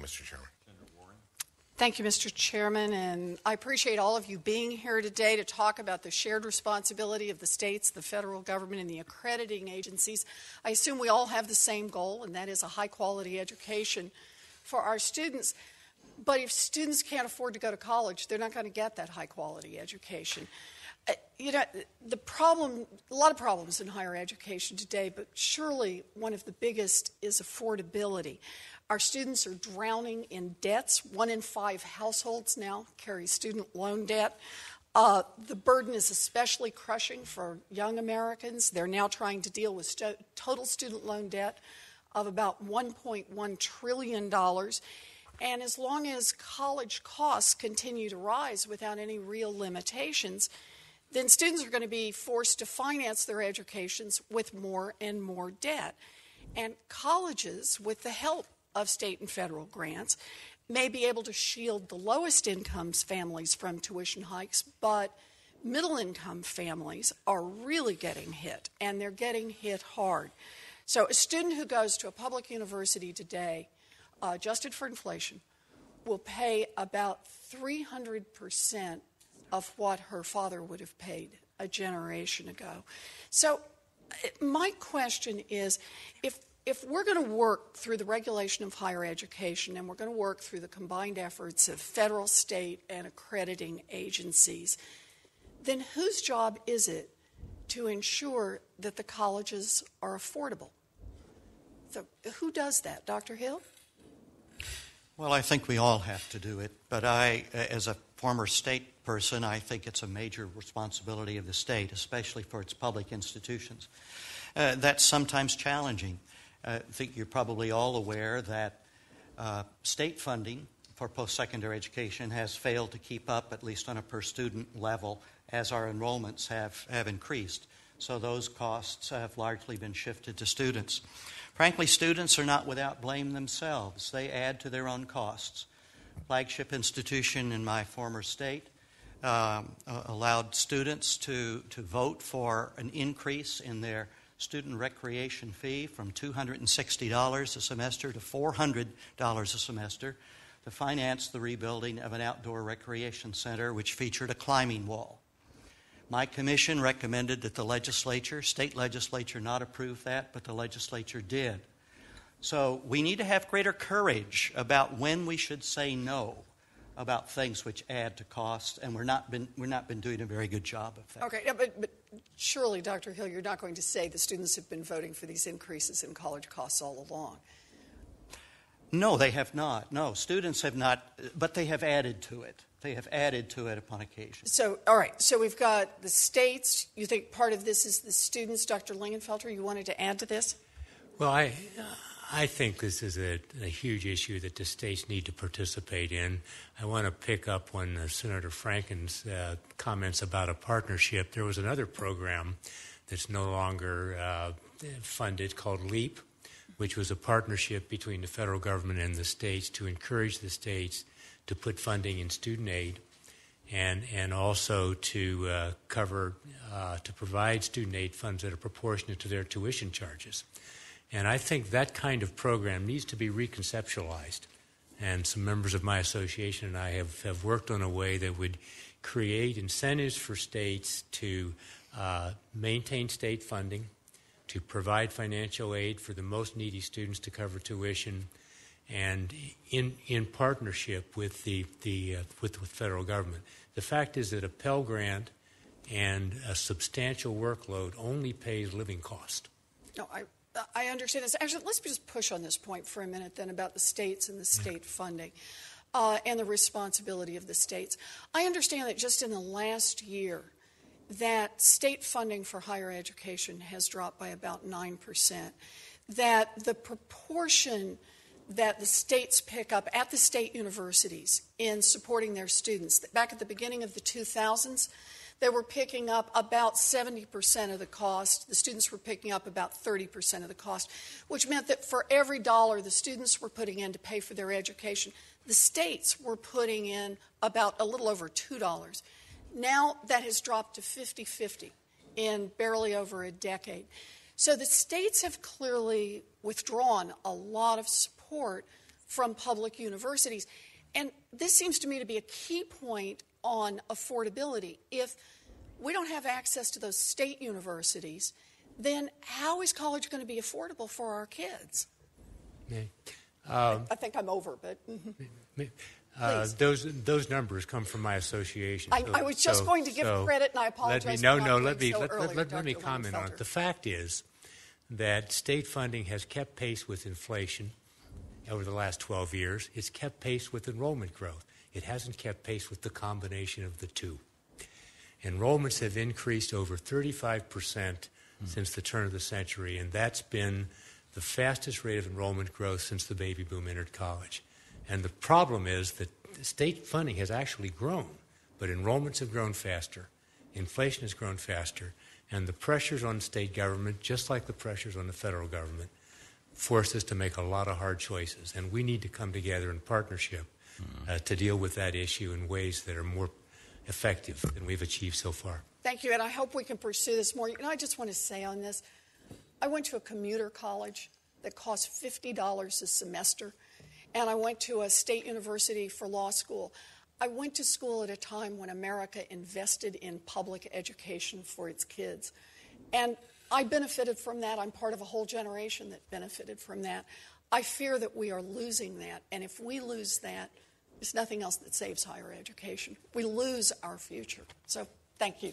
Mr. Chairman. Thank you, Mr. Chairman, and I appreciate all of you being here today to talk about the shared responsibility of the states, the federal government, and the accrediting agencies. I assume we all have the same goal, and that is a high-quality education for our students. But if students can't afford to go to college, they're not going to get that high-quality education. The problem, a lot of problems in higher education today, but surely one of the biggest is affordability. Our students are drowning in debts. 1 in 5 households now carry student loan debt. The burden is especially crushing for young Americans. They're now trying to deal with total student loan debt of about $1.1 trillion. And as long as college costs continue to rise without any real limitations, then students are going to be forced to finance their educations with more and more debt. And colleges, with the help of state and federal grants, may be able to shield the lowest income families from tuition hikes, but middle income families are really getting hit, and they're getting hit hard. So a student who goes to a public university today, adjusted for inflation, will pay about 300% of what her father would have paid a generation ago. So my question is, if we're going to work through the regulation of higher education and we're going to work through the combined efforts of federal, state, and accrediting agencies, then whose job is it to ensure that the colleges are affordable? So who does that? Dr. Hill? Well, I think we all have to do it, but I, as a former state person, I think it's a major responsibility of the state, especially for its public institutions. That's sometimes challenging. I think you're probably all aware that state funding for post-secondary education has failed to keep up, at least on a per-student level, as our enrollments have increased. So those costs have largely been shifted to students. Frankly, students are not without blame themselves. They add to their own costs. Flagship institution in my former state allowed students to vote for an increase in their student recreation fee from $260 a semester to $400 a semester to finance the rebuilding of an outdoor recreation center which featured a climbing wall. My commission recommended that the legislature, state legislature, not approve that, but the legislature did. So we need to have greater courage about when we should say no about things which add to cost, and we're not been doing a very good job of that. Okay, yeah, but surely, Dr. Hill, you're not going to say the students have been voting for these increases in college costs all along. No, they have not. No, students have not, but they have added to it. They have added to it upon occasion. So, all right, so we've got the states. You think part of this is the students. Dr. Lingenfelter, you wanted to add to this? Well, I think this is a huge issue that the states need to participate in. I want to pick up on Senator Franken's comments about a partnership. There was another program that's no longer funded called LEAP, which was a partnership between the federal government and the states to encourage the states to put funding in student aid and also to to provide student aid funds that are proportionate to their tuition charges. And I think that kind of program needs to be reconceptualized. And some members of my association and I have worked on a way that would create incentives for states to maintain state funding, to provide financial aid for the most needy students to cover tuition, and in partnership with the federal government. The fact is that a Pell Grant and a substantial workload only pays living cost. No, I understand this. Actually, let's just push on this point for a minute then about the states and the state funding and the responsibility of the states. I understand that just in the last year that state funding for higher education has dropped by about 9%, that the proportion that the states pick up at the state universities in supporting their students, that back at the beginning of the 2000s, they were picking up about 70% of the cost. The students were picking up about 30% of the cost, which meant that for every dollar the students were putting in to pay for their education, the states were putting in about a little over $2. Now that has dropped to 50-50 in barely over a decade. So the states have clearly withdrawn a lot of support from public universities. And this seems to me to be a key point on affordability. If we don't have access to those state universities, then how is college going to be affordable for our kids? I think I'm over, but... Those numbers come from my association. I was just going to give credit, and I apologize for not doing so earlier, let me comment on it. The fact is that state funding has kept pace with inflation over the last 12 years. It's kept pace with enrollment growth. It hasn't kept pace with the combination of the two. Enrollments have increased over 35% since the turn of the century, and that's been the fastest rate of enrollment growth since the baby boom entered college. And the problem is that state funding has actually grown, but enrollments have grown faster, inflation has grown faster, and the pressures on state government, just like the pressures on the federal government, force us to make a lot of hard choices. And we need to come together in partnership to deal with that issue in ways that are more effective than we've achieved so far. Thank you, and I hope we can pursue this more. I just want to say on this, I went to a commuter college that cost $50 a semester, and I went to a state university for law school. I went to school at a time when America invested in public education for its kids, and I benefited from that. I'm part of a whole generation that benefited from that. I fear that we are losing that, and if we lose that, there's nothing else that saves higher education. We lose our future. So thank you.